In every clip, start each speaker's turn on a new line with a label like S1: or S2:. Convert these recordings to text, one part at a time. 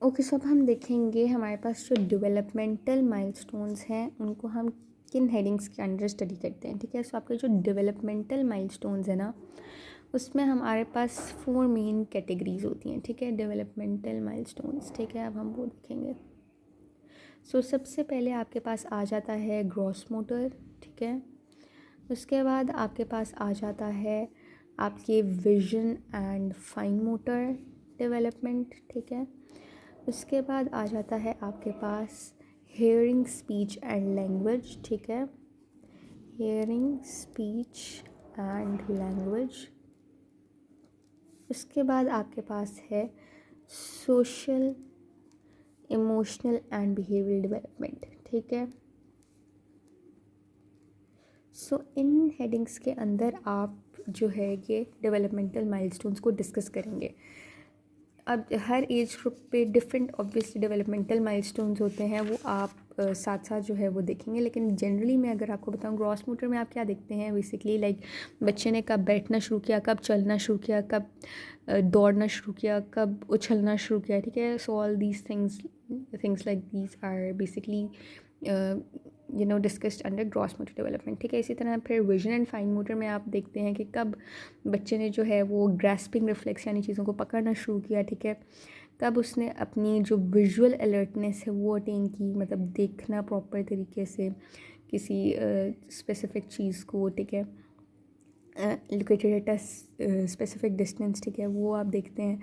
S1: Okay, सो अब हम देखेंगे हमारे पास जो डेवलपमेंटल माइलस्टोन्स हैं उनको हम किन हेडिंग्स के अंडर स्टडी करते हैं। ठीक है, सो आपके जो डेवलपमेंटल माइलस्टोन्स है ना, उसमें हमारे पास 4 मेन कैटेगरीज होती हैं। ठीक है, डेवलपमेंटल माइलस्टोन्स। ठीक है, अब हम वो देखेंगे। सो सबसे पहले आपके पास आ जाता है ग्रॉस मोटर। ठीक है, उसके बाद आपके पास आ जाता है आपके vision and fine motor development. ठीक है, उसके बाद आ जाता है आपके पास हेयरिंग स्पीच एंड लैंग्वेज। ठीक है, हेयरिंग स्पीच एंड लैंग्वेज। उसके बाद आपके पास है social emotional and behaviour development. ठीक है, सो इन हेडिंग्स के अंदर आप जो है ये डेवलपमेंटल माइलस्टोन्स को डिस्कस करेंगे। अब हर एज ग्रुप पे डिफरेंट ऑब्वियसली डेवलपमेंटल माइलस्टोन्स होते हैं, वो आप साथ साथ जो है वो देखेंगे। लेकिन जनरली मैं अगर आपको बताऊं, ग्रॉस मोटर में आप क्या देखते हैं बेसिकली, लाइक बच्चे ने कब बैठना शुरू किया, कब चलना शुरू किया, कब दौड़ना शुरू किया, कब उछलना शुरू किया। ठीक है, so all these things like these are basically discussed under gross motor development. ठीक है, इसी तरह फिर विजन एंड फाइन मोटर में आप देखते हैं कि कब बच्चे ने जो है वो ग्रास्पिंग रिफ्लेक्स यानी चीज़ों को पकड़ना शुरू किया। ठीक है, कब उसने अपनी जो विजुअल अलर्टनेस है वो अटेन की, मतलब देखना प्रॉपर तरीके से किसी स्पेसिफिक चीज़ को। ठीक है, located at a specific distance. ठीक है, वो आप देखते हैं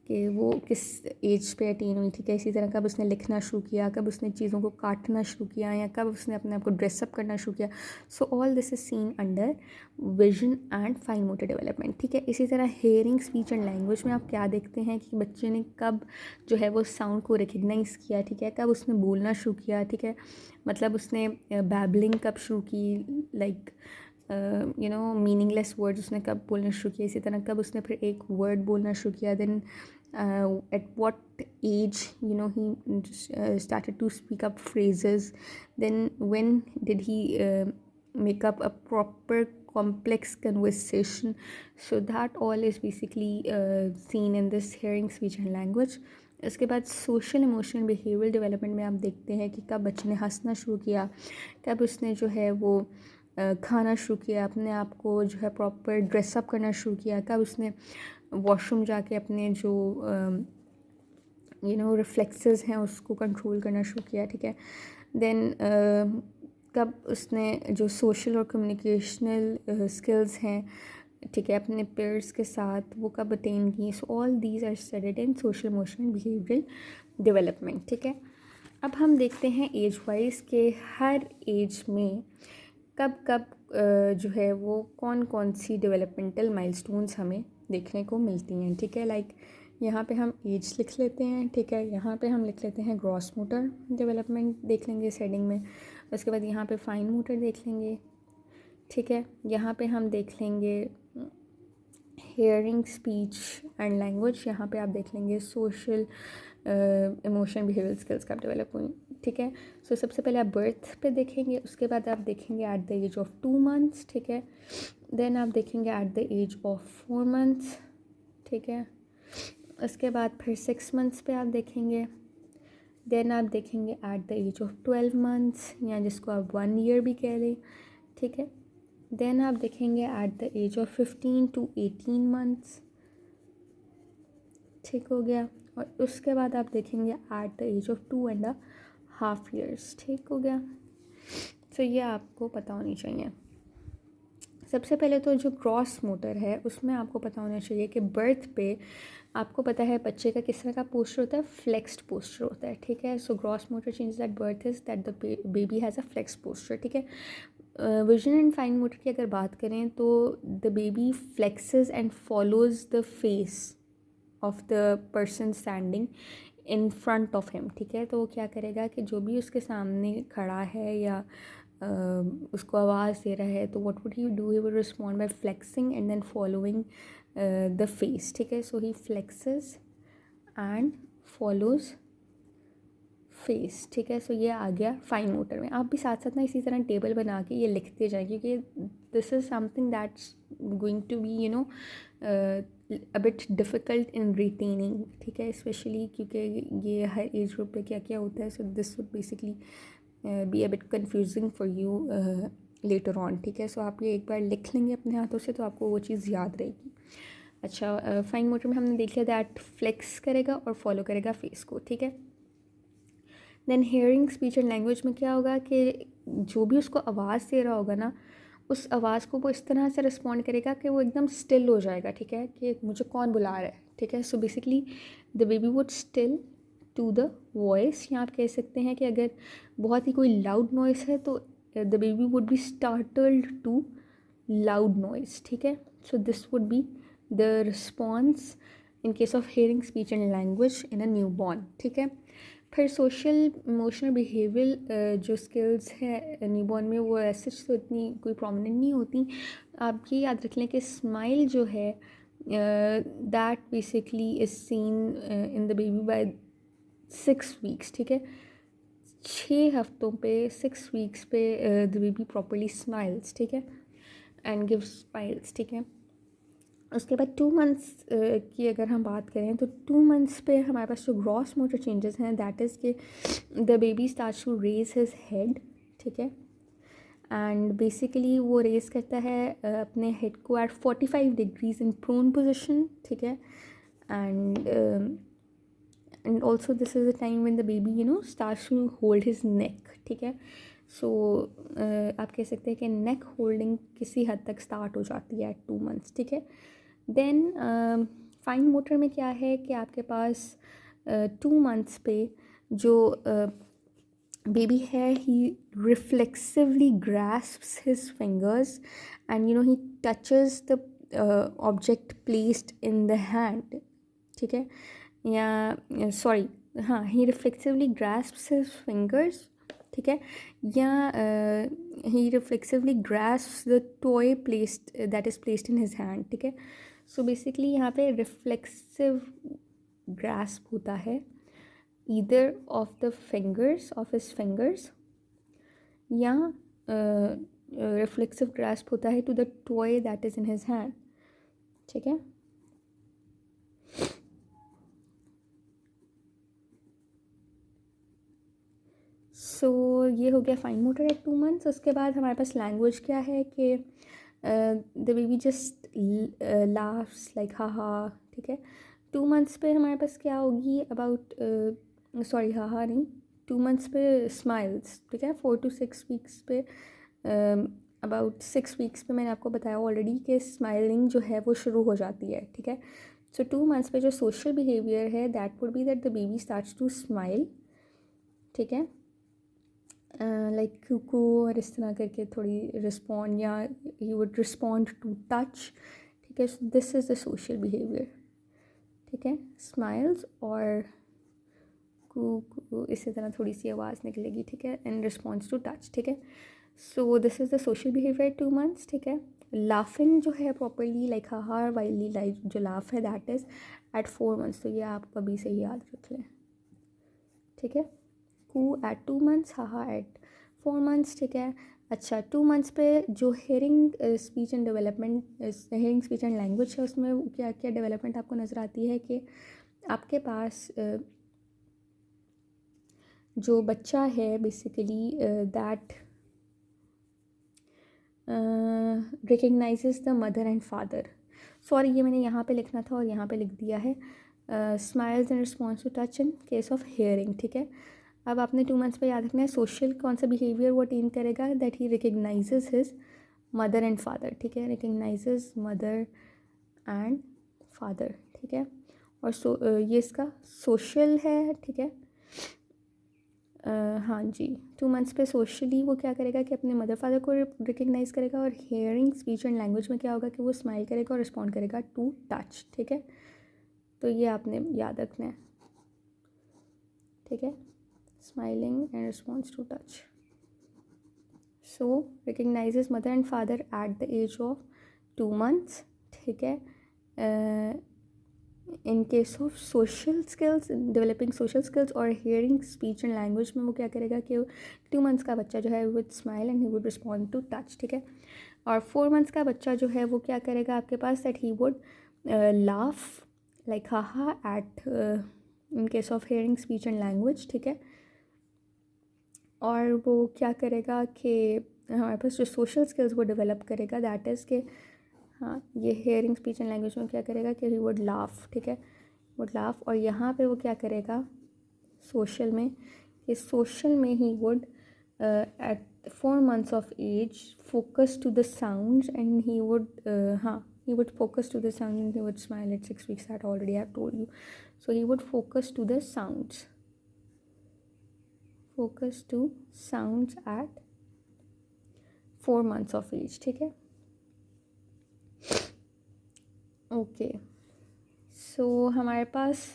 S1: कि वो किस एज पे अटेन हुई। ठीक है, इसी तरह कब उसने लिखना शुरू किया, कब उसने चीज़ों को काटना शुरू किया, या कब उसने अपने आप को ड्रेसअप करना शुरू किया। So all this is seen under vision and fine motor development. ठीक है, इसी तरह हेयरिंग स्पीच एंड लैंग्वेज में आप क्या देखते हैं कि बच्चे ने कब जो है वो साउंड को रिकग्नाइज़ किया। ठीक है, कब उसने बोलना शुरू किया। ठीक है, मतलब उसने बैबलिंग कब शुरू की, लाइक मीनिंगलेस वर्ड्स उसने कब बोलना शुरू किया। इसी तरह कब उसने फिर एक वर्ड बोलना शुरू किया। Then at what age he started to speak up phrases. Then when did he make up a proper complex conversation. So that all is basically seen in this hearing speech and language. इसके बाद social emotional behaviour development में आप देखते हैं कि कब बच्चे ने हंसना शुरू किया, कब उसने जो है वो खाना शुरू किया, अपने आप को जो है प्रॉपर ड्रेसअप करना शुरू किया, कब उसने वॉशरूम जाके अपने जो रिफ्लेक्सेस हैं उसको कंट्रोल करना शुरू किया। ठीक है, देन कब उसने जो सोशल और कम्युनिकेशनल स्किल्स हैं, ठीक है, अपने पेयर्स के साथ वो कब अटेन की। So all these are studied in social emotional behavioural development. ठीक है, अब हम देखते हैं एज वाइज के हर एज में कब कब जो है वो कौन कौन सी डेवलपमेंटल माइलस्टोन्स हमें देखने को मिलती हैं। ठीक है, लाइक यहाँ पे हम एज लिख लेते हैं। ठीक है, यहाँ पे हम लिख लेते हैं ग्रॉस मोटर डेवलपमेंट देख लेंगे इस हेडिंग में। उसके बाद यहाँ पे फाइन मोटर देख लेंगे। ठीक है, यहाँ पे हम देख लेंगे हेयरिंग स्पीच एंड लैंग्वेज। यहाँ पे आप देख लेंगे सोशल इमोशन बिहेवियर स्किल्स का डेवलप हुई। ठीक है, सो सबसे पहले आप बर्थ पे देखेंगे, उसके बाद आप देखेंगे at the age of 2 months। ठीक है, देन आप देखेंगे at the age of 4 months। ठीक है, उसके बाद फिर 6 months पे आप देखेंगे। देन आप देखेंगे at the age of 12 months, या जिसको आप 1 year भी कह दें। ठीक है, देन आप देखेंगे at the age of 15 to 18 months। ठीक हो गया, और उसके बाद आप देखेंगे at the age of 2.5 years। ठीक हो गया, तो ये आपको पता होनी चाहिए। सबसे पहले तो जो ग्रॉस मोटर है उसमें आपको पता होना चाहिए कि बर्थ पे आपको पता है बच्चे का किस तरह का पोस्चर होता है, फ्लेक्स्ड पोस्चर होता है। ठीक है, so gross motor changes at birth is that the baby has a flexed posture. ठीक है, विजन एंड फाइन मोटर की अगर बात करें तो the baby flexes and follows the face of the person standing in front of him. ठीक है, तो वो क्या करेगा कि जो भी उसके सामने खड़ा है या उसको आवाज़ दे रहा है, तो what would he do, he would respond by flexing and then following the face. ठीक है, so he flexes and follows face. ठीक है, सो ये आ गया फाइन मोटर में। आप भी साथ साथ ना इसी तरह टेबल बना के ये लिखते जाएं, क्योंकि this is something that's going to be a bit difficult in retaining, ठीक है, स्पेशली क्योंकि ये हर एज ग्रुप पे क्या क्या होता है, so this would basically B a bit confusing for you later on, ठीक है। सो आप ये एक बार लिख लेंगे अपने हाथों से तो आपको वो चीज़ याद रहेगी। अच्छा, फाइन मोटर में हमने देख लिया दैट फ्लेक्स करेगा और फॉलो करेगा फेस को, ठीक है। Then hearing speech and language में क्या होगा कि जो भी उसको आवाज़ दे रहा होगा ना, उस आवाज़ को वो इस तरह से रिस्पॉन्ड करेगा कि वो एकदम स्टिल हो जाएगा, ठीक है, कि मुझे कौन बुला रहा है, ठीक है। So basically the baby would still to the voice, या आप कह सकते हैं कि अगर बहुत ही कोई लाउड नॉइस है तो the baby would be startled to loud noise, ठीक है। So this would be the response in case of hearing speech and language in a new born, ठीक है। फिर सोशल इमोशनल बिहेवियर जो स्किल्स है newborn में, वो ऐसे तो इतनी कोई प्रोमिनेंट नहीं होती। आप ये याद रख लें कि स्माइल जो है that basically is seen in the baby by 6 weeks, ठीक है। 6 हफ्तों पे 6 वीक्स पे द बेबी प्रॉपरली स्माइल्स, ठीक है, एंड गिव स्माइल्स, ठीक है। उसके बाद 2 मंथ्स की अगर हम बात करें तो 2 मंथ्स पे हमारे पास जो ग्रॉस मोटर चेंजेस हैं दैट इज़ कि the baby starts to raise his head, ठीक है, एंड बेसिकली वो रेज करता है अपने हेड को at 45 degrees in prone position, ठीक है, and also this is the time when the baby starts to hold his neck, ठीक है। सो आप कह सकते हैं कि नेक होल्डिंग किसी हद तक स्टार्ट हो जाती है एट 2 मंथ्स, ठीक है। देन फाइन मोटर में क्या है कि आपके पास 2 मंथ्स पे जो बेबी है he reflexively grasps his fingers and he touches the object placed in the hand, ठीक है, या सॉरी हाँ, ही रिफ्लेक्सिवली ग्रास्प्स हिज फिंगर्स, ठीक है, या he reflexively grasps the toy placed that is placed in his hand, ठीक है। So basically यहाँ पे रिफ्लेक्सिव ग्रास्प होता है either of the fingers of his fingers, या रिफ्लेक्सिव ग्रास्प होता है to the toy that is in his hand, ठीक है। सो ये हो गया फाइन मोटर एट 2 मंथ्स। उसके बाद हमारे पास लैंग्वेज क्या है कि the baby just laughs like हा हा, ठीक है। 2 मंथ्स पे हमारे पास क्या होगी अबाउट सॉरी हा हा नहीं, 2 मंथ्स पे स्माइल्स, ठीक है। 4 to 6 वीक्स पे अबाउट 6 वीक्स पे मैंने आपको बताया ऑलरेडी कि स्माइलिंग जो है वो शुरू हो जाती है, ठीक है। सो 2 मंथ्स पे जो सोशल बिहेवियर है that would be that the baby starts to smile, ठीक है, लाइक कुकू और इस तरह करके थोड़ी रिस्पॉन्ड, या he would respond to touch, ठीक है। This is the social behaviour, ठीक है, स्माइल्स और कू इसी तरह थोड़ी सी आवाज़ निकलेगी, ठीक है, इन रिस्पॉन्स टू टच, ठीक है। So this is the social behaviour 2 months, ठीक है। लाफिंग जो है प्रॉपरली लाइक हाहा वाइली लाइक जो लाफ है दैट इज़ एट 4 मंथ्स, तो ये आप अभी से ही याद रख लें, ठीक है। कू एट 2 मंथ्स, हाहा एट 4 मंथ्स, ठीक है। अच्छा, 2 मंथ्स पे जो hearing speech and development hearing speech and language है उसमें क्या क्या डेवलपमेंट आपको नज़र आती है कि आपके पास जो बच्चा है basically that recognises the mother and father, sorry ये मैंने यहाँ पे लिखना था और यहाँ पे लिख दिया है, smiles in response to touch in case of hearing, ठीक है। अब आपने 2 मंथ्स पे याद रखना है सोशल कौन सा बिहेवियर वो अटेन करेगा, that he recognises his mother and father, ठीक है, रिकग्नाइजेज मदर एंड फादर, ठीक है। और ये इसका सोशल है, ठीक है। हाँ जी, 2 मंथ्स पे सोशली वो क्या करेगा कि अपने मदर फादर को रिकग्नाइज़ करेगा, और हेयरिंग स्पीच एंड लैंग्वेज में क्या होगा कि वो स्माइल करेगा और रिस्पॉन्ड करेगा टू टच, ठीक है। तो ये आपने याद रखना है, ठीक है, smiling and response to touch. So recognises mother and father at the age of 2 months, ठीक है। In case of social skills, developing social skills और हेयरिंग स्पीच एंड लैंग्वेज में वो क्या करेगा कि 2 मंथ्स का बच्चा जो है with smile and he would respond to touch, ठीक है। और 4 मंथ्स का बच्चा जो है वो क्या करेगा आपके पास that he would laugh like haha at in case of hearing speech and language, ठीक है। और वो क्या करेगा कि हमारे पास जो सोशल स्किल्स वो डेवलप करेगा, दैट इज़ के हाँ ये हेयरिंग स्पीच एंड लैंग्वेज में क्या करेगा कि ही वुड लाफ, ठीक है, वुड लाफ। और यहाँ पे वो क्या करेगा सोशल में, कि सोशल में he would eight 4 months of age focus to the sounds and he would he would focus to the sound and he would smile at 6 weeks, that already I have told you. So he would focus to the sounds, focus to sounds at 4 months of age, ठीक है। Okay so हमारे पास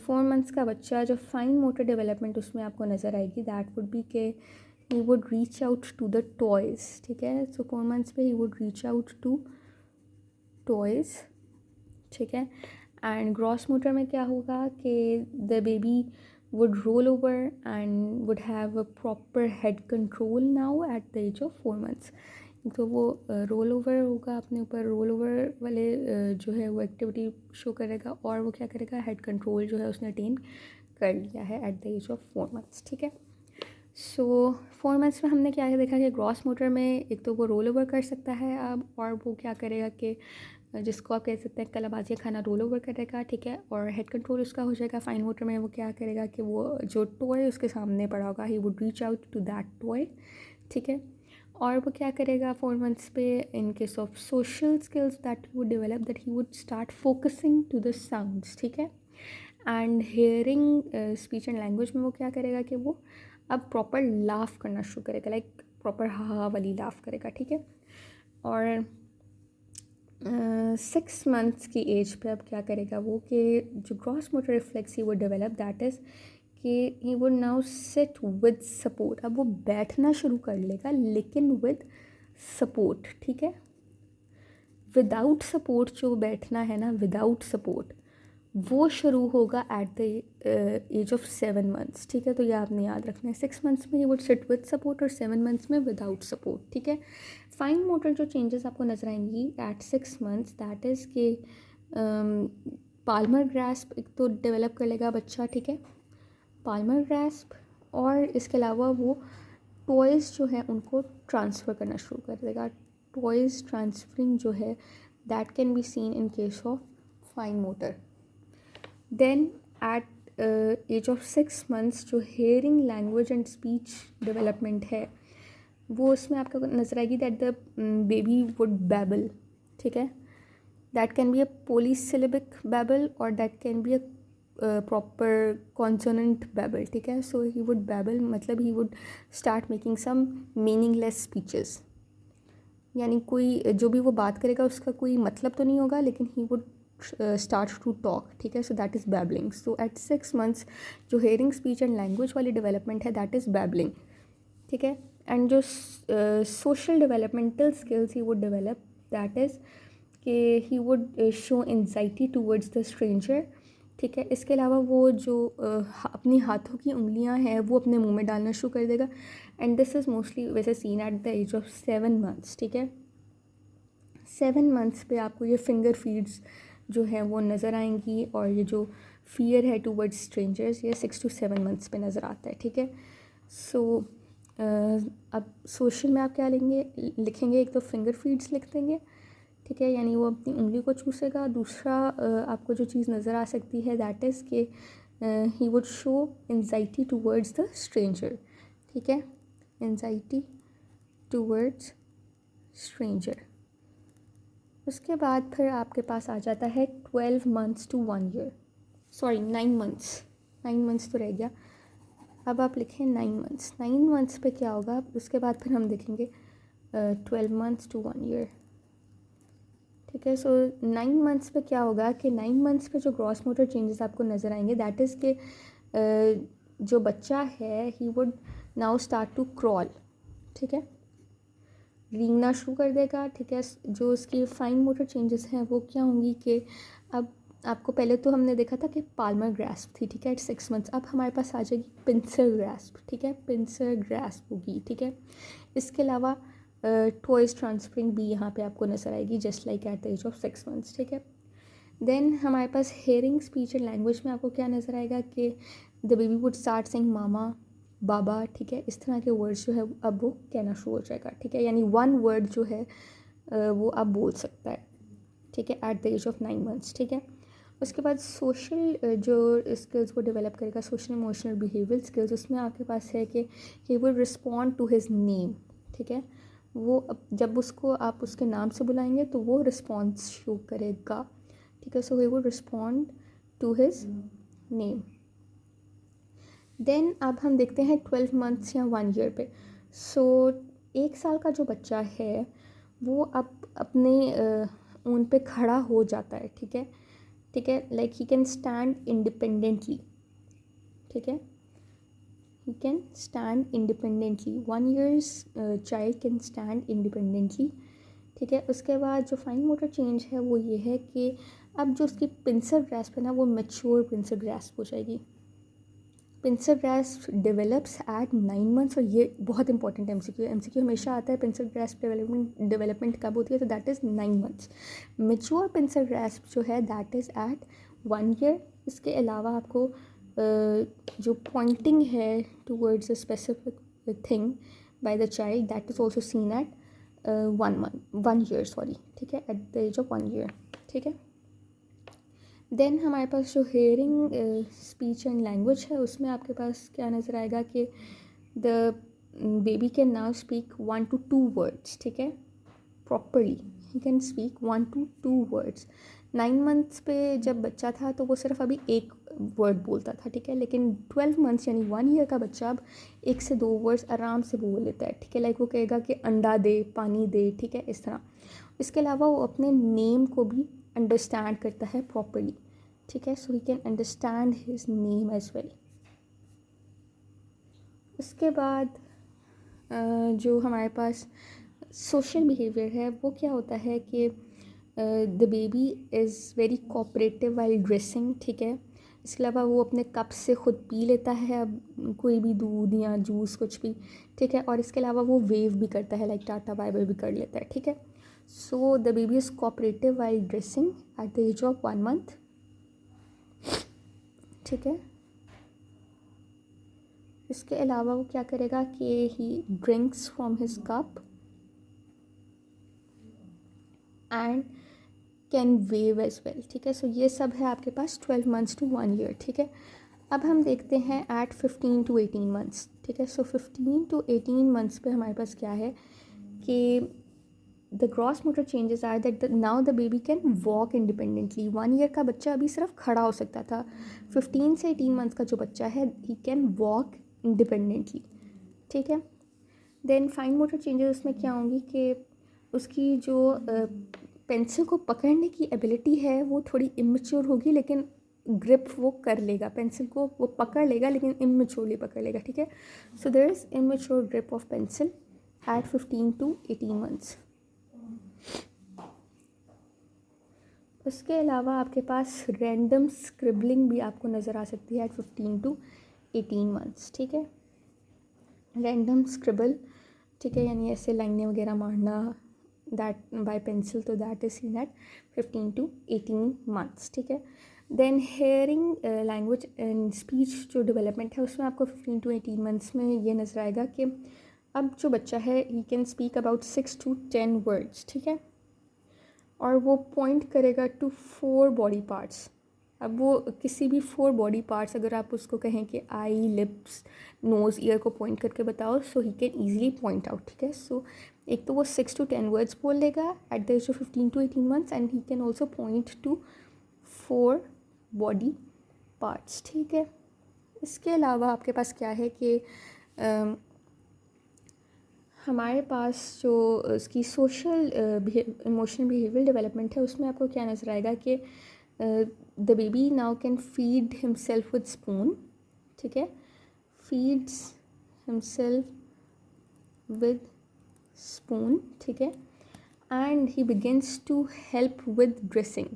S1: 4 months का बच्चा जो fine motor development उसमें आपको नज़र आएगी, दैट वुड बी के he would reach out to the toys, ठीक है। सो 4 months पे he would reach out to toys, ठीक है। एंड ग्रॉस मोटर में क्या होगा कि the baby would roll over and would have a proper head control now at the age of 4 months. तो वो रोल ओवर होगा, अपने ऊपर रोल ओवर वाले जो है वो एक्टिविटी शो करेगा, और वो क्या करेगा हेड कंट्रोल जो है उसने अटेन कर लिया है at the age of 4 months, ठीक है। सो 4 months में हमने क्या देखा कि ग्रॉस मोटर में एक तो वो रोल ओवर कर सकता है अब, और वो क्या करेगा कि जिसको आप कह सकते हैं कलाबाजी खाना रोल ओवर करेगा, ठीक है। और हेड कंट्रोल उसका हो जाएगा। फाइन मोटर में वो क्या करेगा कि वो जो टॉय उसके सामने पड़ा होगा he would reach out to that toy, ठीक है। और वो क्या करेगा 4 months पे in case of social skills that would develop, that he would start focusing to the sounds, ठीक है। And hearing speech and language में वो क्या करेगा कि वो अब प्रॉपर लाफ करना शुरू करेगा, लाइक प्रॉपर हा वाली लाफ करेगा, ठीक है। और 6 months की एज पे अब क्या करेगा वो कि जो ग्रॉस मोटर रिफ्लेक्स ही वो डेवलप, दैट इज़ कि he would now sit with support. अब वो बैठना शुरू कर लेगा लेकिन विद सपोर्ट, ठीक है। विदाउट सपोर्ट जो बैठना है ना, विदाउट सपोर्ट वो शुरू होगा at the age of 7 months, ठीक है। तो ये आपने याद रखना है, 6 months में he would sit with support और 7 months में विदाउट सपोर्ट, ठीक है। फाइन मोटर जो चेंजेस आपको नजर आएंगी एट 6 months, दैट इज़ के पाल्मर ग्रास्प एक तो डेवलप कर लेगा बच्चा, ठीक है, पाल्मर ग्रास्प। और इसके अलावा वो टॉयज़ जो है उनको ट्रांसफ़र करना शुरू कर देगा। टॉयज़ ट्रांसफरिंग जो है that can be seen in case of fine motor. Then at age of 6 months जो hearing language and speech development है वो उसमें आपको नजर आएगी, that the baby would babble, ठीक है। That can be a polysyllabic babble और that can be a proper consonant babble, ठीक है। सो ही वुड बैबल मतलब he would start making some meaningless speeches, यानी कोई जो भी वो बात करेगा उसका कोई मतलब तो नहीं होगा लेकिन he would start to talk, ठीक है। So that is babbling. So at 6 months जो हेयरिंग स्पीच एंड लैंग्वेज वाली डेवलपमेंट है दैट इज़ बैबलिंग, ठीक है। एंड जो social developmental skills he would develop, that is कि he would show anxiety towards the stranger, ठीक है। इसके अलावा वो जो अपनी हाथों की उंगलियां हैं वो अपने मुंह में डालना शुरू कर देगा, एंड दिस इज़ मोस्टली वैसे seen at the age of 7 months, ठीक है। 7 months पे आपको ये फिंगर फीड्स जो हैं वो नज़र आएंगी, और ये जो फियर है टूवर्ड्स स्ट्रेंजर्स ये 6 to 7 months पे नज़र आता है, ठीक है। सो अब सोशल में आप क्या लेंगे लिखेंगे, एक तो फिंगर फीड्स लिख देंगे, ठीक है, यानी वो अपनी उंगली को चूसेगा। दूसरा आपको जो चीज़ नज़र आ सकती है दैट इज़ कि he would show anxiety towards the stranger, ठीक है, एंजाइटी टूवर्ड्स स्ट्रेंजर। उसके बाद फिर आपके पास आ जाता है 12 months to 1 year, sorry 9 months, 9 months तो रह गया। अब आप लिखें 9 months। 9 months पे क्या होगा उसके बाद फिर हम देखेंगे 12 months to 1 year, ठीक है। सो 9 months पे क्या होगा कि 9 months पे जो ग्रॉस मोटर चेंजेस आपको नज़र आएंगे दैट इज़ के जो बच्चा है he would now start to crawl, ठीक है, रेंगना शुरू कर देगा, ठीक है। जो उसकी फाइन मोटर चेंजेस हैं वो क्या होंगी कि अब आपको पहले तो हमने देखा था कि पाल्मर ग्रास्प थी, ठीक है, एट 6 months। अब हमारे पास आ जाएगी पिंसर ग्रास्प, ठीक है, पिंसर ग्रास्प होगी, ठीक है। इसके अलावा टॉयज़ ट्रांसफरिंग भी यहाँ पे आपको नज़र आएगी, just like at the age of 6 months, ठीक है। देन हमारे पास हेयरिंग, स्पीच एंड लैंग्वेज में आपको क्या नज़र आएगा कि the baby would start saying मामा, बाबा, ठीक है, इस तरह के वर्ड्स जो है अब वो कहना शुरू हो जाएगा, ठीक है, यानी वन वर्ड जो है वो अब बोल सकता है, ठीक है, at the age of 9 months, ठीक है। उसके बाद सोशल जो स्किल्स को डेवलप करेगा, सोशल इमोशनल बिहेवियर स्किल्स, उसमें आपके पास है कि he will respond to his name, ठीक है, वो जब उसको आप उसके नाम से बुलाएंगे तो वो रिस्पॉन्स शो करेगा, ठीक है, so he will respond to his name. Then अब हम देखते हैं 12 मंथ्स या 1 ईयर पे। सो 1 साल का जो बच्चा है वो अब अपने ऊन पे खड़ा हो जाता है, ठीक है, ठीक है, like he can stand independently, ठीक है, he can stand independently, 1 years child can stand independently, ठीक है। उसके बाद जो फाइन मोटर चेंज है वो ये है कि अब जो उसकी पिंसल ग्रास्प है ना वो मैच्योर पिंसल ग्रास्प हो जाएगी। Pincer grasp develops at 9 months, और ये बहुत इंपॉर्टेंट एमसीक्यू हमेशा आता है, पिंसल ग्रास्प डेवलपमेंट कब होती है, तो that is 9 months. Mature पिंसल grasp जो है दैट इज़ एट 1 ईयर। इसके अलावा आपको जो पॉइंटिंग है towards a specific thing by the child that is also seen at 1 year, sorry, ठीक है, at the age of 1 year, ठीक है। देन हमारे पास जो हेयरिंग, स्पीच एंड लैंग्वेज है उसमें आपके पास क्या नज़र आएगा कि the baby can now speak 1 to 2 words, ठीक है, properly he can speak 1 to 2 words. 9 months पे जब बच्चा था तो वो सिर्फ अभी एक वर्ड बोलता था, ठीक है, लेकिन 12 मंथ्स यानी 1 ईयर का बच्चा अब 1 से 2 वर्ड्स आराम से बोल लेता है, ठीक है, लाइक वो कहेगा कि अंडा दे, पानी दे, ठीक है, इस तरह। इसके अलावा वो अपने नेम को भी अंडरस्टैंड करता है प्रॉपरली, ठीक है, so he can understand his name as well. उसके बाद जो हमारे पास सोशल बिहेवियर है वो क्या होता है कि the baby is very cooperative while dressing, ठीक है। इसके अलावा वो अपने कप से ख़ुद पी लेता है अब कोई भी दूध या जूस कुछ भी, ठीक है, और इसके अलावा वो वेव भी करता है, लाइक टाटा बाय बाय भी कर लेता है, ठीक है। So the baby is cooperative while dressing at the age of 1 month, ठीक है। इसके अलावा वो क्या करेगा कि he drinks from his cup and can wave as well, ठीक है। सो ये सब है आपके पास 12 मंथ्स to 1 ईयर, ठीक है। अब हम देखते हैं एट 15 to 18 मंथ्स, ठीक है। सो 15 to 18 मंथ्स पे हमारे पास क्या है कि the gross motor changes are that now the baby can walk independently. 1 year का बच्चा अभी सिर्फ खड़ा हो सकता था, 15 से 18 मंथ्स का जो बच्चा है ही कैन वॉक इंडिपेंडेंटली, ठीक है। देन फाइन मोटर चेंजेस उसमें क्या होंगी कि उसकी जो पेंसिल को पकड़ने की एबिलिटी है वो थोड़ी इमेच्योर होगी, लेकिन ग्रिप वो कर लेगा, पेंसिल को वो पकड़ लेगा लेकिन इमेच्योरली पकड़ लेगा, ठीक है। So there is immature grip of pencil at 15 to 18 months. उसके अलावा आपके पास रैंडम स्क्रिबलिंग भी आपको नज़र आ सकती है एट 15 to 18 मंथ्स, ठीक है। रैंडम स्क्रिबल, ठीक है, यानी ऐसे लाइनें वगैरह मारना दैट बाय पेंसिल, तो that is seen at 15 to 18 months, ठीक है। Then hearing, language and speech जो डेवलपमेंट है उसमें आपको 15 to 18 मंथ्स में ये नज़र आएगा कि अब जो बच्चा है he can speak about 6 to 10 words, ठीक है, और वो पॉइंट करेगा टू 4 बॉडी पार्ट्स। अब वो किसी भी 4 बॉडी पार्ट्स अगर आप उसको कहें कि आई, लिप्स, नोज़, ईयर को पॉइंट करके बताओ, so he can easily point out, ठीक है। सो एक तो वो 6 to 10 वर्ड्स बोल लेगा at the age of 15 to 18 months and he can also point to 4 body parts, ठीक है। इसके अलावा आपके पास क्या है कि हमारे पास जो उसकी सोशल इमोशनल बिहेवियर डेवलपमेंट है उसमें आपको क्या नज़र आएगा कि the baby now can feed himself with spoon, ठीक है, फीड्स हिमसेल्फ विद स्पून, ठीक है, and he begins to help with dressing.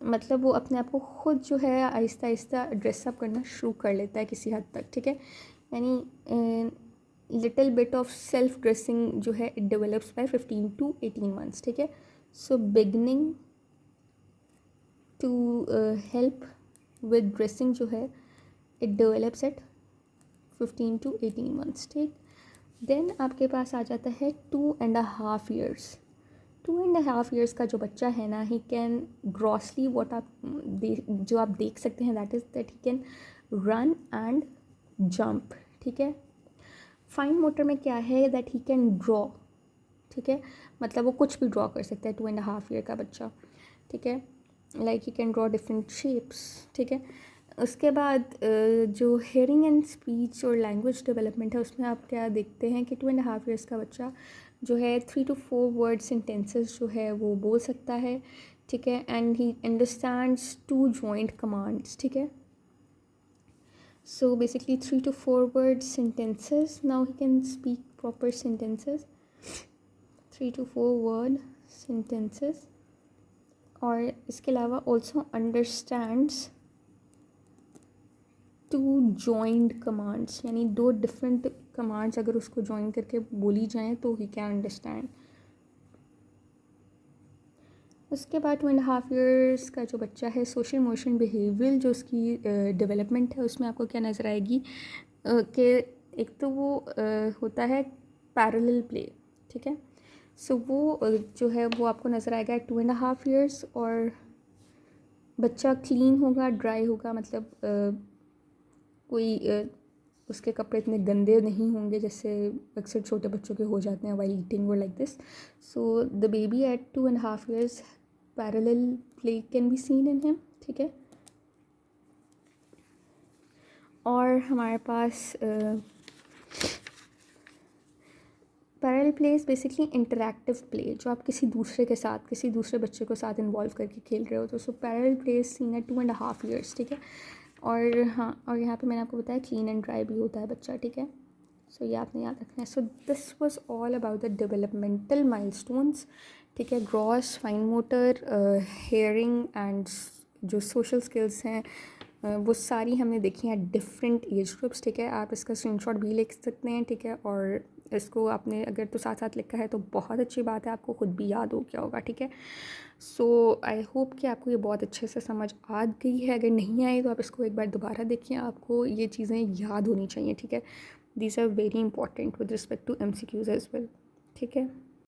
S1: मतलब वो अपने आप को खुद जो है आहिस्ता आहिस्ता ड्रेसअप करना शुरू कर लेता है किसी हद तक, ठीक है, यानी little bit of self dressing जो है it develops by 15 to 18 months, ठीक है. So beginning to help with dressing जो है it develops at 15 to 18 months, ठीक. देन आपके पास आ जाता है 2.5 years. 2.5 years का जो बच्चा है ना, ही कैन ग्रॉसली वॉट आप जो आप देख सकते हैं that is that he can run and jump, ठीक है. फाइन मोटर में क्या है दैट ही कैन ड्रॉ, ठीक है. मतलब वो कुछ भी ड्रॉ कर सकता है 2.5 year का बच्चा, ठीक है. Like he can draw different shapes, ठीक है. उसके बाद जो हेयरिंग एंड स्पीच और लैंग्वेज डेवलपमेंट है उसमें आप क्या देखते हैं कि 2.5 years का बच्चा जो है 3 to 4 वर्ड सेंटेंसेस जो है वो बोल सकता है, ठीक है. And he understands 2 joint commands, ठीक है. So basically 3 to 4 word sentences. Now he can speak proper sentences. 3 to 4 word sentences. और इसके अलावा also understands 2 joined commands. यानी 2 different commands अगर उसको join करके बोली जाएँ तो he can understand. उसके बाद 2.5 years का जो बच्चा है सोशल इमोशन बिहेवियल जो उसकी डेवलपमेंट है उसमें आपको क्या नज़र आएगी कि एक तो वो होता है पैरेलल प्ले, ठीक है. सो वो जो है वो आपको नज़र आएगा एट 2.5 years. और बच्चा क्लीन होगा, ड्राई होगा, मतलब कोई उसके कपड़े इतने गंदे नहीं होंगे जैसे अक्सर छोटे बच्चों के हो जाते हैं वाइल ईटिंग और like this. So the baby at 2.5 years parallel play can be seen in him, ठीक है. और हमारे पास parallel play is basically interactive play जो आप किसी दूसरे के साथ किसी दूसरे बच्चे को साथ इन्वॉल्व करके खेल रहे हो. तो so parallel play is seen at 2.5 years, ठीक है. और हाँ, और यहाँ पे मैंने आपको बताया क्लीन एंड ड्राई भी होता है बच्चा, ठीक है. सो ये आपने याद रखना है. So this was all about the developmental milestones, ठीक है. Gross, fine motor, hearing and जो सोशल स्किल्स हैं वो सारी हमने देखी हैं डिफरेंट एज ग्रुप्स, ठीक है. आप इसका स्क्रीनशॉट भी लिख सकते हैं, ठीक है. और इसको आपने अगर तो साथ साथ लिखा है तो बहुत अच्छी बात है, आपको खुद भी याद हो गया होगा, ठीक है. सो आई होप कि आपको ये बहुत अच्छे से समझ आ गई है. अगर नहीं आई तो आप इसको एक बार दोबारा देखिए, आपको ये चीज़ें याद होनी चाहिए, ठीक है. These are very important with respect to MCQs as well, ठीक है.